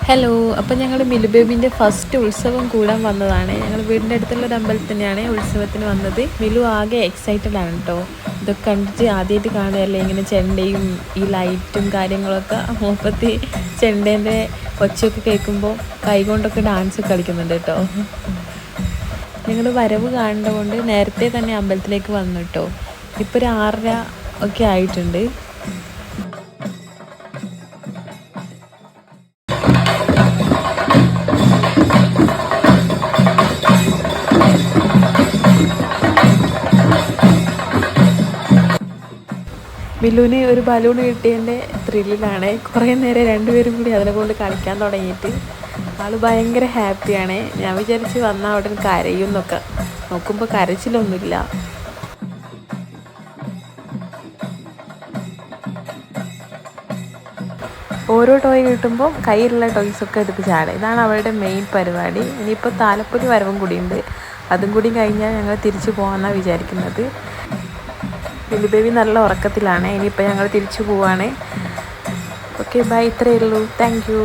Hello, അപ്പോൾ ഞങ്ങൾ Milu ബേബിൻ്റെ first ഉത്സവം കൂടാൻ വന്നതാണ്. ഞങ്ങൾ വീടിൻ്റെ അടുത്തുള്ള ഒരു അമ്പലത്തിൽ തന്നെയാണ് ഉത്സവത്തിന് വന്നത്. മിലു ആകെ എക്സൈറ്റഡ് ആണ് കേട്ടോ. ഇതൊക്കെ കണ്ടിട്ട് ആദ്യമായിട്ട് കാണുകയല്ലേ, ഇങ്ങനെ ചെണ്ടയും ഈ ലൈറ്റും കാര്യങ്ങളൊക്കെ. മൂപ്പത്തി ചെണ്ടേൻ്റെ ഒച്ചയൊക്കെ കേൾക്കുമ്പോൾ കൈകൊണ്ടൊക്കെ ഡാൻസ് കളിക്കുന്നുണ്ട് കേട്ടോ. ഞങ്ങൾ വരവ് കാണേണ്ടതുകൊണ്ട് നേരത്തെ തന്നെ അമ്പലത്തിലേക്ക് വന്നു കേട്ടോ. ഇപ്പോൾ ഒരു 6:30 ഒക്കെ ആയിട്ടുണ്ട്. മിലുവിന് ഒരു ബലൂൺ കിട്ടിയതിൻ്റെ ത്രില്ലിലാണ്. കുറേ നേരം രണ്ടുപേരും കൂടി അതിനെ കൊണ്ട് കളിക്കാൻ തുടങ്ങിയിട്ട് ആൾ ഭയങ്കര ഹാപ്പിയാണ്. ഞാൻ വിചാരിച്ച് വന്നാൽ അവിടെ കരയും എന്നൊക്കെ, നോക്കുമ്പോൾ കരച്ചിലൊന്നുമില്ല. ഓരോ ടോയ് കിട്ടുമ്പോൾ കയ്യിലുള്ള ടോയ്സൊക്കെ എടുത്ത് ചാടും. ഇതാണ് അവളുടെ മെയിൻ പരിപാടി. ഇനിയിപ്പോൾ താലപ്പൊലി വരവും കൂടിയുണ്ട്. അതും കൂടി കഴിഞ്ഞാൽ ഞങ്ങൾ തിരിച്ചു പോകാമെന്നാണ് വിചാരിക്കുന്നത്. മിലു ബേബി നല്ല ഉറക്കത്തിലാണ്. ഇനിയിപ്പോൾ ഞങ്ങൾ തിരിച്ചു പോവാണ്. ഓക്കെ ബൈ, ഇത്രയേ ഉള്ളൂ. Thank you.